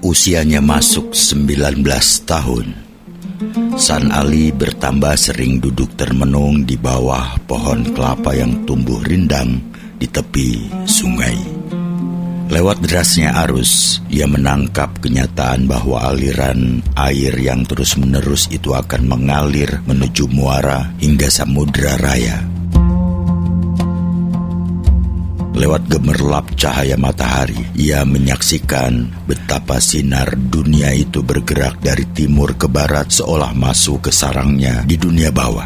usianya masuk 19 tahun, San Ali bertambah sering duduk termenung di bawah pohon kelapa yang tumbuh rindang di tepi sungai. Lewat derasnya arus, ia menangkap kenyataan bahwa aliran air yang terus-menerus itu akan mengalir menuju muara hingga Samudra Raya. Lewat gemerlap cahaya matahari, ia menyaksikan betapa sinar dunia itu bergerak dari timur ke barat seolah masuk ke sarangnya di dunia bawah.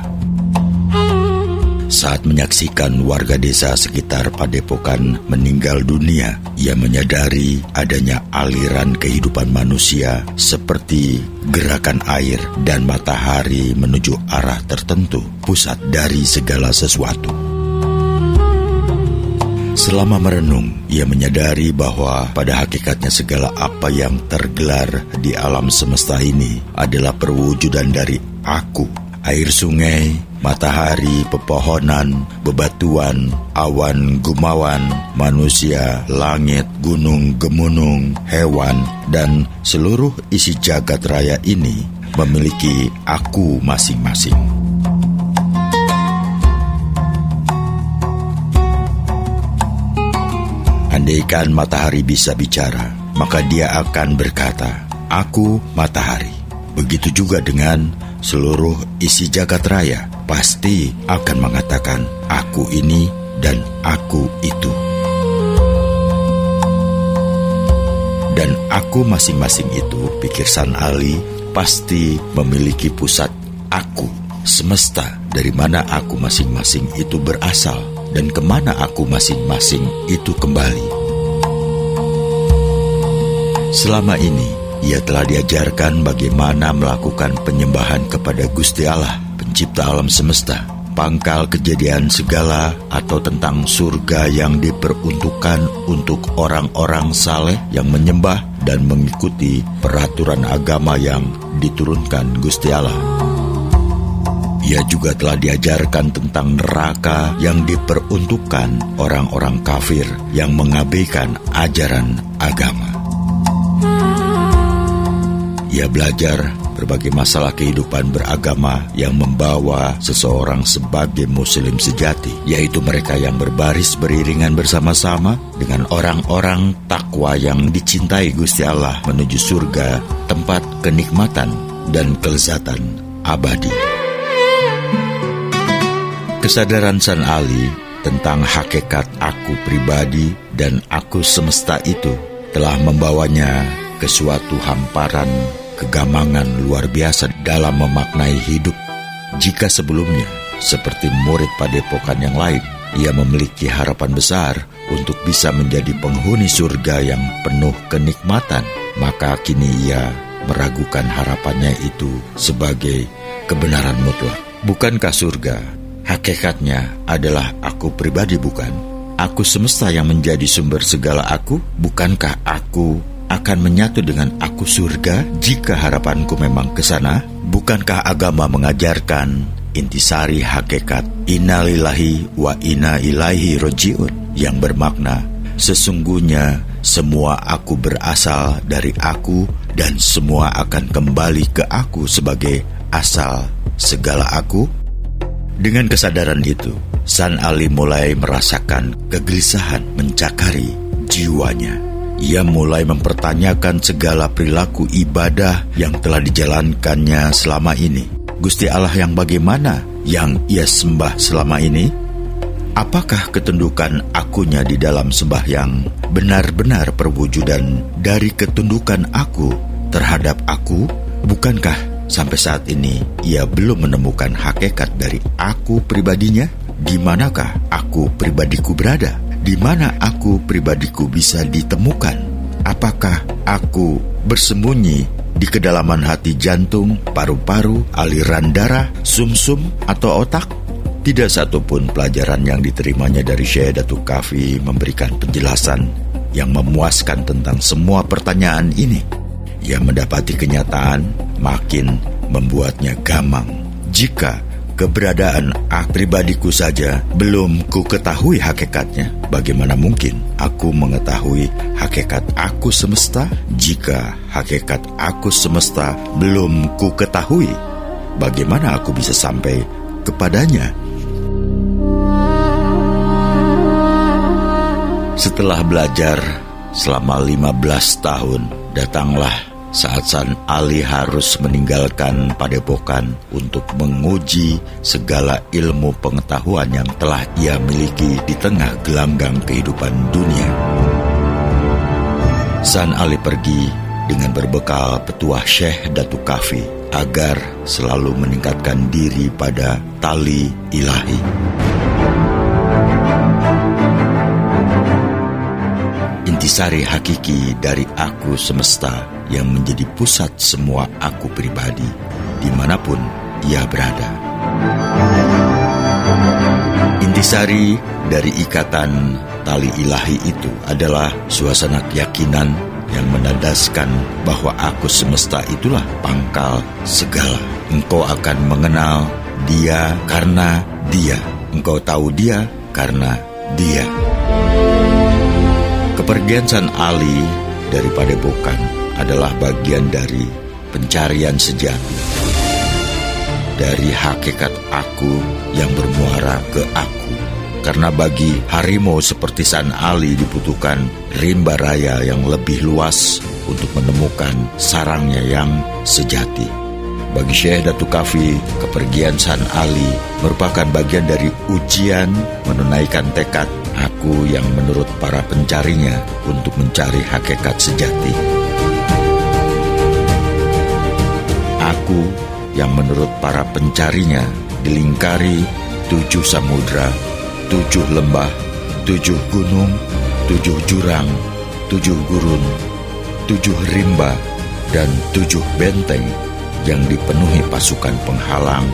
Saat menyaksikan warga desa sekitar Padepokan meninggal dunia, ia menyadari adanya aliran kehidupan manusia seperti gerakan air dan matahari menuju arah tertentu, pusat dari segala sesuatu. Selama merenung, ia menyadari bahwa pada hakikatnya segala apa yang tergelar di alam semesta ini adalah perwujudan dari aku. Air sungai, matahari, pepohonan, bebatuan, awan gumawan, manusia, langit, gunung gemunung, hewan, dan seluruh isi jagat raya ini memiliki aku masing-masing. Andaikan matahari bisa bicara, maka dia akan berkata, "Aku matahari." Begitu juga dengan seluruh isi jagat raya, pasti akan mengatakan, "Aku ini dan aku itu." Dan aku masing-masing itu, pikir San Ali, pasti memiliki pusat aku, semesta dari mana aku masing-masing itu berasal dan kemana aku masing-masing itu kembali. Selama ini, ia telah diajarkan bagaimana melakukan penyembahan kepada Gusti Allah, pencipta alam semesta, pangkal kejadian segala, atau tentang surga yang diperuntukkan untuk orang-orang saleh yang menyembah dan mengikuti peraturan agama yang diturunkan Gusti Allah. Ia juga telah diajarkan tentang neraka yang diperuntukkan orang-orang kafir yang mengabaikan ajaran agama. Ia belajar berbagai masalah kehidupan beragama yang membawa seseorang sebagai muslim sejati, yaitu mereka yang berbaris beriringan bersama-sama dengan orang-orang takwa yang dicintai Gusti Allah menuju surga, tempat kenikmatan dan kelezatan abadi. Kesadaran San Ali tentang hakikat aku pribadi dan aku semesta itu telah membawanya ke suatu hamparan kegamangan luar biasa dalam memaknai hidup. Jika sebelumnya, seperti murid Padepokan yang lain, ia memiliki harapan besar untuk bisa menjadi penghuni surga yang penuh kenikmatan, maka kini ia meragukan harapannya itu sebagai kebenaran mutlak. Bukankah surga hakikatnya adalah aku pribadi, bukan? Aku semesta yang menjadi sumber segala aku. Bukankah aku akan menyatu dengan aku surga jika harapanku memang ke sana? Bukankah agama mengajarkan intisari hakikat inna lillahi wa inna ilaihi roji'un, yang bermakna sesungguhnya semua aku berasal dari aku dan semua akan kembali ke aku sebagai asal segala aku? Dengan kesadaran itu, San Ali mulai merasakan kegelisahan mencakari jiwanya. Ia mulai mempertanyakan segala perilaku ibadah yang telah dijalankannya selama ini. Gusti Allah yang bagaimana yang ia sembah selama ini? Apakah ketundukan akunya di dalam sembahyang benar-benar perwujudan dari ketundukan aku terhadap aku? Bukankah sampai saat ini ia belum menemukan hakikat dari aku pribadinya? Di manakah aku pribadiku berada? Di mana aku pribadiku bisa ditemukan? Apakah aku bersembunyi di kedalaman hati jantung, paru-paru, aliran darah, sumsum, atau otak? Tidak satupun pelajaran yang diterimanya dari Syekh Datuk Kafi memberikan penjelasan yang memuaskan tentang semua pertanyaan ini. Ia mendapati kenyataan makin membuatnya gamang. Jika keberadaan pribadiku saja belum ku ketahui hakikatnya. Bagaimana mungkin aku mengetahui hakikat aku semesta jika hakikat aku semesta belum ku ketahui? Bagaimana aku bisa sampai kepadanya? Setelah belajar selama 15 tahun, datanglah saat San Ali harus meninggalkan padepokan untuk menguji segala ilmu pengetahuan yang telah ia miliki di tengah gelanggang kehidupan dunia. San Ali pergi dengan berbekal petuah Syekh Datuk Kafi agar selalu meningkatkan diri pada tali ilahi. Intisari hakiki dari aku semesta yang menjadi pusat semua aku pribadi, dimanapun ia berada. Intisari dari ikatan tali ilahi itu adalah suasana keyakinan yang menandaskan bahwa aku semesta itulah pangkal segala. Engkau akan mengenal dia karena dia. Engkau tahu dia karena dia. Kepergian San Ali dari padepokan adalah bagian dari pencarian sejati, dari hakikat aku yang bermuara ke aku. Karena bagi harimau seperti San Ali dibutuhkan rimba raya yang lebih luas untuk menemukan sarangnya yang sejati. Bagi Syekh Datuk Kafi, kepergian San Ali merupakan bagian dari ujian menunaikan tekad aku yang menurut para pencarinya untuk mencari hakikat sejati. Aku yang menurut para pencarinya dilingkari 7 samudra, 7 lembah, 7 gunung, 7 jurang, 7 gurun, 7 rimba, dan 7 benteng yang dipenuhi pasukan penghalang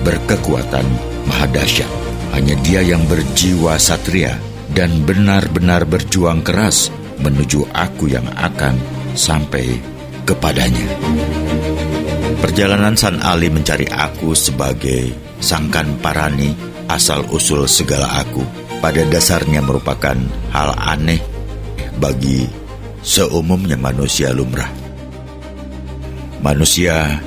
berkekuatan mahadahsyat. Hanya dia yang berjiwa satria dan benar-benar berjuang keras menuju aku yang akan sampai kepadanya. Perjalanan San Ali mencari aku sebagai Sangkan Parani, asal-usul segala aku, pada dasarnya merupakan hal aneh bagi seumumnya manusia lumrah. Manusia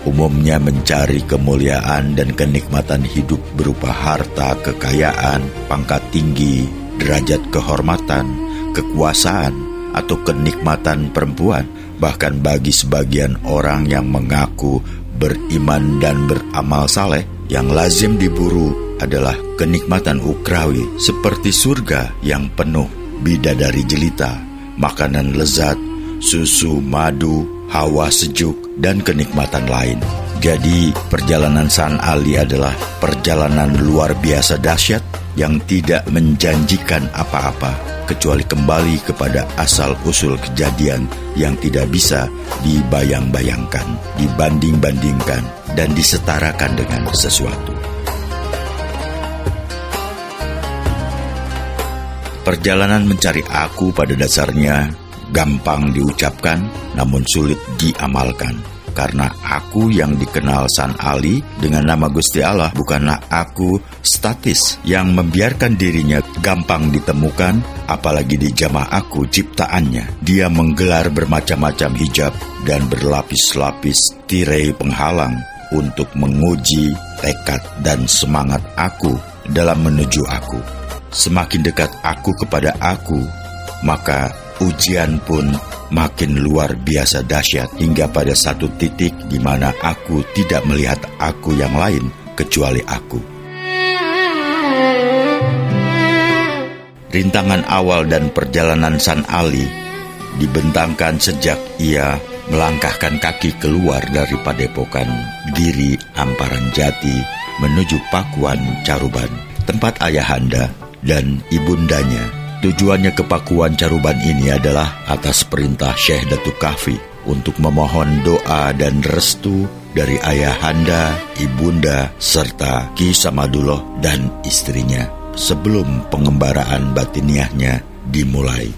umumnya mencari kemuliaan dan kenikmatan hidup berupa harta, kekayaan, pangkat tinggi, derajat kehormatan, kekuasaan, atau kenikmatan perempuan. Bahkan bagi sebagian orang yang mengaku beriman dan beramal saleh, yang lazim diburu adalah kenikmatan ukrawi seperti surga yang penuh bidadari jelita, makanan lezat, susu, madu, hawa sejuk, dan kenikmatan lain. Jadi perjalanan San Ali adalah perjalanan luar biasa dahsyat yang tidak menjanjikan apa-apa kecuali kembali kepada asal-usul kejadian yang tidak bisa dibayang-bayangkan, dibanding-bandingkan, dan disetarakan dengan sesuatu. Perjalanan mencari aku pada dasarnya gampang diucapkan, namun sulit diamalkan. Karena aku yang dikenal San Ali dengan nama Gusti Allah bukanlah aku statis yang membiarkan dirinya gampang ditemukan, apalagi di jamaah aku ciptaannya. Dia menggelar bermacam-macam hijab dan berlapis-lapis tirai penghalang untuk menguji tekad dan semangat aku dalam menuju aku. Semakin dekat aku kepada aku, maka ujian pun makin luar biasa dahsyat hingga pada satu titik di mana aku tidak melihat aku yang lain kecuali aku. Rintangan awal dan perjalanan San Ali dibentangkan sejak ia melangkahkan kaki keluar dari padepokan Giri Amparan Jati menuju Pakuan Caruban, tempat ayahanda dan ibundanya. Tujuannya ke Pakuan Caruban ini adalah atas perintah Syekh Datuk Kafi untuk memohon doa dan restu dari ayahanda, ibunda, serta Ki Samaduloh dan istrinya sebelum pengembaraan batiniahnya dimulai.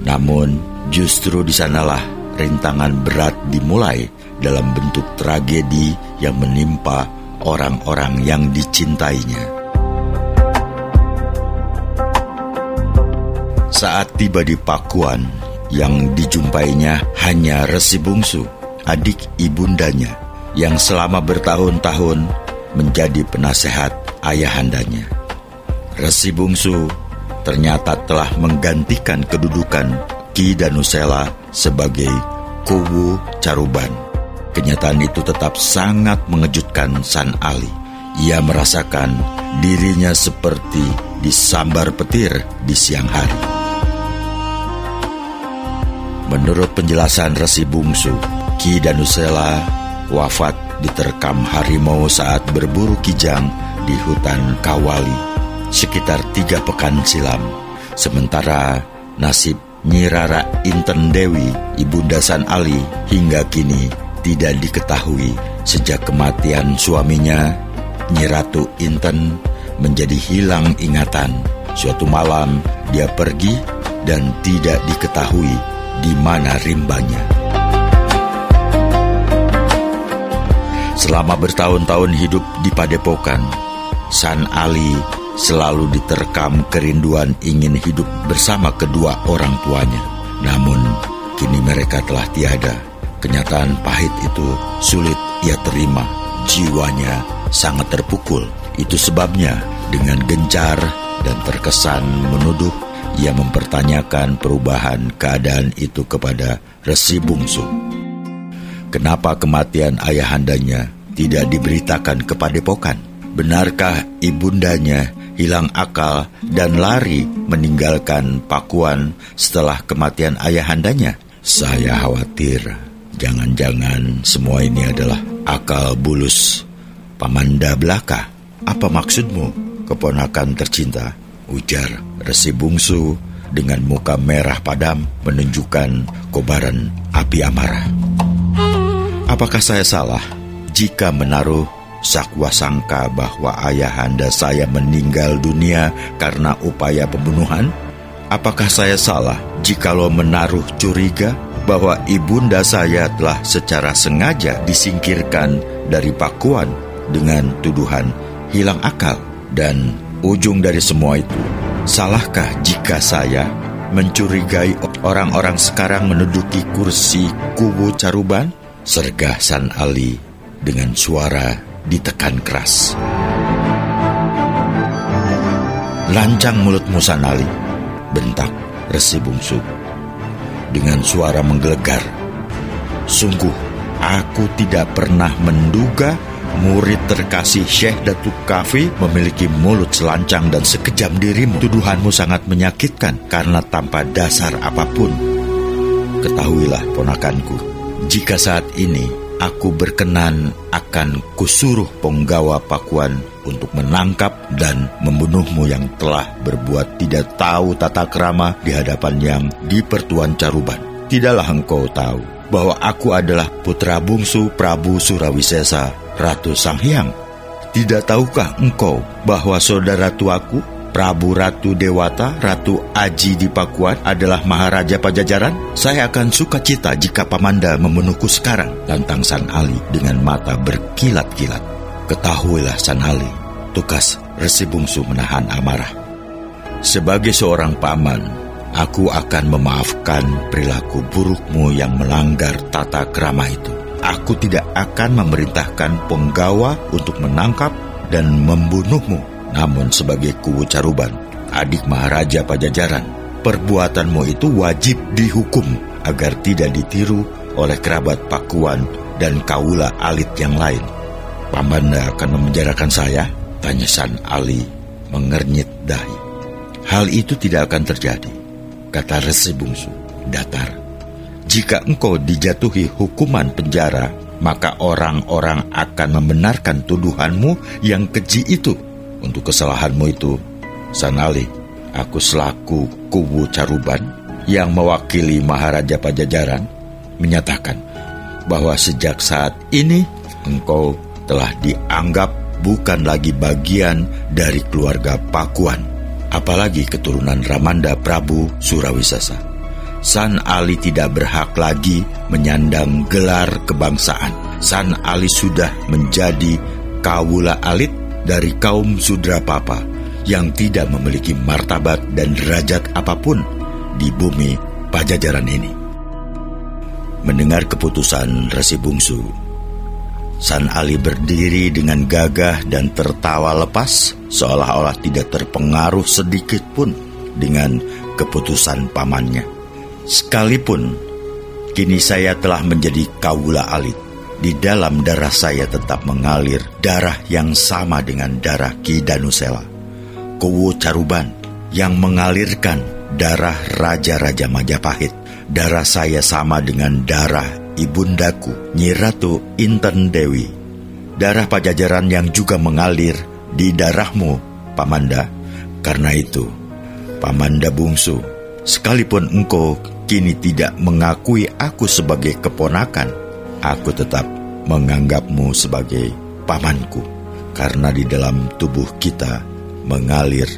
Namun justru di sanalah rintangan berat dimulai dalam bentuk tragedi yang menimpa orang-orang yang dicintainya. Saat tiba di Pakuan, yang dijumpainya hanya Resi Bungsu, adik ibundanya, yang selama bertahun-tahun menjadi penasehat ayahandanya. Resi Bungsu ternyata telah menggantikan kedudukan Ki Danusela sebagai Kuwu Caruban. Kenyataan itu tetap sangat mengejutkan San Ali. Ia merasakan dirinya seperti disambar petir di siang hari. Menurut penjelasan Resi Bungsu, Ki Danusela wafat diterkam harimau saat berburu kijang di hutan Kawali sekitar 3 pekan silam. Sementara nasib Nyi Rara Inten Dewi, ibunda San Ali, hingga kini tidak diketahui. Sejak kematian suaminya, Nyi Ratu Inten menjadi hilang ingatan. Suatu malam dia pergi dan tidak diketahui di mana rimbanya. Selama bertahun-tahun hidup di Padepokan, San Ali selalu diterkam kerinduan ingin hidup bersama kedua orang tuanya. Namun, kini mereka telah tiada. Kenyataan pahit itu sulit ia terima. Jiwanya sangat terpukul. Itu sebabnya dengan gencar dan terkesan menuduh, ia mempertanyakan perubahan keadaan itu kepada Resi Bungsu. Kenapa kematian ayahandanya tidak diberitakan ke Padepokan? Benarkah ibundanya hilang akal dan lari meninggalkan Pakuan setelah kematian ayahandanya? Saya khawatir jangan-jangan semua ini adalah akal bulus Pamanda belaka. Apa maksudmu, keponakan tercinta? Ujar Resi Bungsu dengan muka merah padam menunjukkan kobaran api amarah. Apakah saya salah jika menaruh sakwa sangka bahwa ayahanda saya meninggal dunia karena upaya pembunuhan? Apakah saya salah jikalau menaruh curiga bahwa ibunda saya telah secara sengaja disingkirkan dari Pakuan dengan tuduhan hilang akal? Dan ujung dari semua itu, salahkah jika saya mencurigai orang-orang sekarang menduduki kursi Kuwu Caruban? Sergah San Ali dengan suara ditekan keras. Lancang mulutmu, San Ali, bentak Resi Bungsu dengan suara menggelegar. Sungguh, aku tidak pernah menduga murid terkasih Syekh Datuk Kafi memiliki mulut selancang dan sekejam dirimu. Tuduhanmu sangat menyakitkan karena tanpa dasar apapun. Ketahuilah, ponakanku, jika saat ini aku berkenan, akan kusuruh penggawa Pakuan untuk menangkap dan membunuhmu yang telah berbuat tidak tahu tata krama di hadapan yang di-Pertuan Caruban. Tidaklah engkau tahu bahwa aku adalah putra bungsu Prabu Surawisesa, Ratu Sanghyang? Tidak tahukah engkau bahwa saudara tuaku, Prabu Ratu Dewata, Ratu Aji di Pakuan adalah Maharaja Pajajaran? Saya akan sukacita jika Pamanda membunuhku sekarang, lantang San Ali dengan mata berkilat-kilat. Ketahuilah, San Ali, tugas Resi Bungsu menahan amarah. Sebagai seorang paman, aku akan memaafkan perilaku burukmu yang melanggar tata krama itu. Aku tidak akan memerintahkan penggawa untuk menangkap dan membunuhmu. Namun sebagai Kuwu Caruban, adik Maharaja Pajajaran, perbuatanmu itu wajib dihukum agar tidak ditiru oleh kerabat Pakuan dan kaula alit yang lain. Pamanda akan memenjarakan saya? Tanya San Ali mengernyit dahi. Hal itu tidak akan terjadi, kata Resi Bungsu datar. Jika engkau dijatuhi hukuman penjara, maka orang-orang akan membenarkan tuduhanmu yang keji itu. Untuk kesalahanmu itu, San Ali, aku selaku Kuwu Caruban yang mewakili Maharaja Pajajaran menyatakan bahwa sejak saat ini engkau telah dianggap bukan lagi bagian dari keluarga Pakuan, apalagi keturunan Ramanda Prabu Surawisesa. San Ali tidak berhak lagi menyandang gelar kebangsaan. San Ali sudah menjadi kawula alit dari kaum Sudra Papa yang tidak memiliki martabat dan derajat apapun di bumi Pajajaran ini. Mendengar keputusan Resi Bungsu, San Ali berdiri dengan gagah dan tertawa lepas, seolah-olah tidak terpengaruh sedikit pun dengan keputusan pamannya. Sekalipun kini saya telah menjadi kawula alit, di dalam darah saya tetap mengalir darah yang sama dengan darah Ki Danusela, Kuwu Caruban, yang mengalirkan darah Raja-Raja Majapahit. Darah saya sama dengan darah ibundaku, Nyi Ratu Inten Dewi. Darah Pajajaran yang juga mengalir di darahmu, Pamanda. Karena itu, Pamanda Bungsu, sekalipun engkau kini tidak mengakui aku sebagai keponakan, aku tetap menganggapmu sebagai pamanku. Karena di dalam tubuh kita mengalir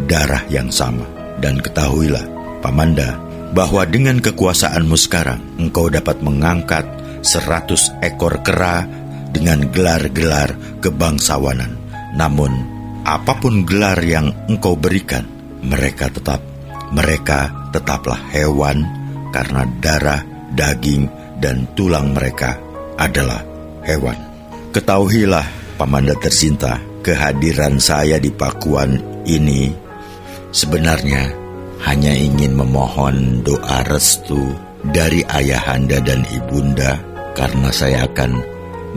darah yang sama. Dan ketahuilah, Pamanda, bahwa dengan kekuasaanmu sekarang, engkau dapat mengangkat 100 ekor kera dengan gelar-gelar kebangsawanan. Namun, apapun gelar yang engkau berikan, mereka tetaplah hewan, karena darah, daging, dan tulang mereka adalah hewan. Ketahuilah, Pamanda tercinta, kehadiran saya di Pakuan ini sebenarnya hanya ingin memohon doa restu dari ayahanda dan ibunda, karena saya akan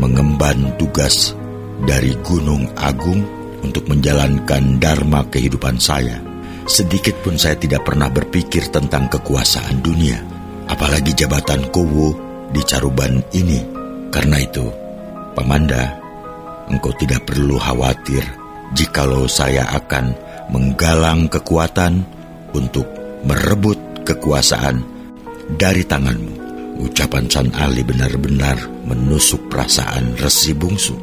mengemban tugas dari Gunung Agung untuk menjalankan dharma kehidupan saya. Sedikit pun saya tidak pernah berpikir tentang kekuasaan dunia, apalagi jabatan Kuwu di Caruban ini. Karena itu, Pamanda, engkau tidak perlu khawatir jikalau saya akan menggalang kekuatan untuk merebut kekuasaan dari tanganmu. Ucapan San Ali benar-benar menusuk perasaan Resi Bungsu.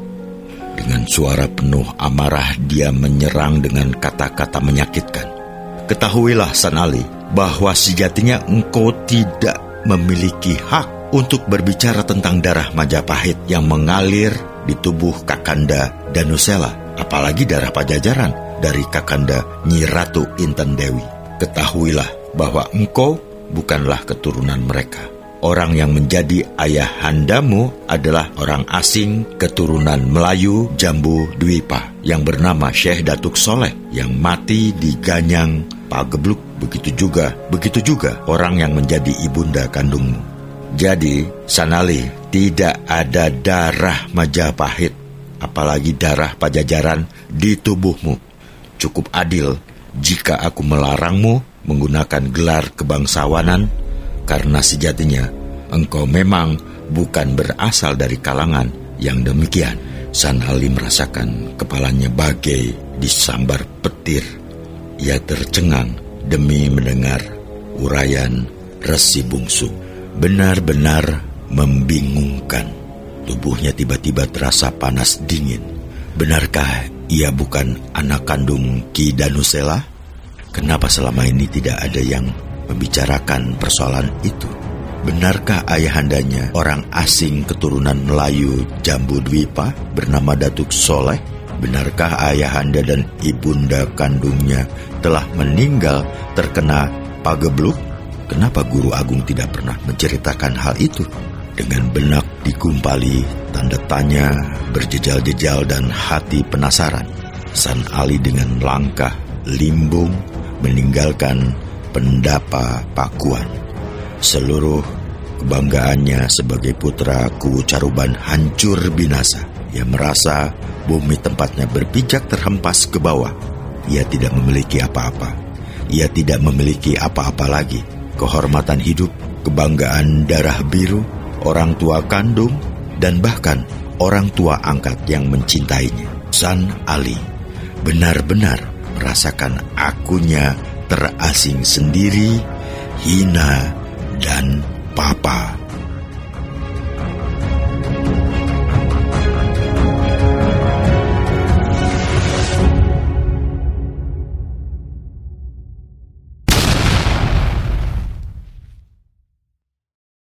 Dengan suara penuh amarah dia menyerang dengan kata-kata menyakitkan. Ketahuilah San Ali, bahwa sejatinya engkau tidak memiliki hak untuk berbicara tentang darah Majapahit yang mengalir di tubuh Kakanda Danusela, apalagi darah Pajajaran dari Kakanda Nyi Ratu Inten Dewi. Ketahuilah bahwa engkau bukanlah keturunan mereka. Orang yang menjadi ayahandamu adalah orang asing keturunan Melayu Jambu Dwipa yang bernama Syekh Datuk Soleh yang mati di Ganyang Pagebluk. Begitu juga orang yang menjadi ibunda kandungmu. Jadi, San Ali, tidak ada darah Majapahit, apalagi darah Pajajaran di tubuhmu. Cukup adil jika aku melarangmu menggunakan gelar kebangsawanan, karena sejatinya engkau memang bukan berasal dari kalangan yang demikian. San Ali merasakan kepalanya bagai disambar petir. Ia tercengang demi mendengar uraian Resi Bungsu. Benar-benar membingungkan. Tubuhnya tiba-tiba terasa panas dingin. Benarkah ia bukan anak kandung Ki Danusela? Kenapa selama ini tidak ada yang membicarakan persoalan itu? Benarkah ayahandanya orang asing keturunan Melayu Jambu Dwipa bernama Datuk Soleh? Benarkah ayahanda dan ibunda kandungnya telah meninggal terkena pagebluk? Kenapa Guru Agung tidak pernah menceritakan hal itu? Dengan benak digumpali, tanda tanya berjejal-jejal dan hati penasaran, San Ali dengan langkah limbung meninggalkan pendapa Pakuan. Seluruh kebanggaannya sebagai putra Kuwu Caruban hancur binasa. Ia merasa bumi tempatnya berpijak terhempas ke bawah. Ia tidak memiliki apa-apa. Ia tidak memiliki apa-apa lagi. Kehormatan hidup, kebanggaan darah biru, orang tua kandung, dan bahkan orang tua angkat yang mencintainya. San Ali benar-benar merasakan akunya terasing sendiri, hina, dan papa.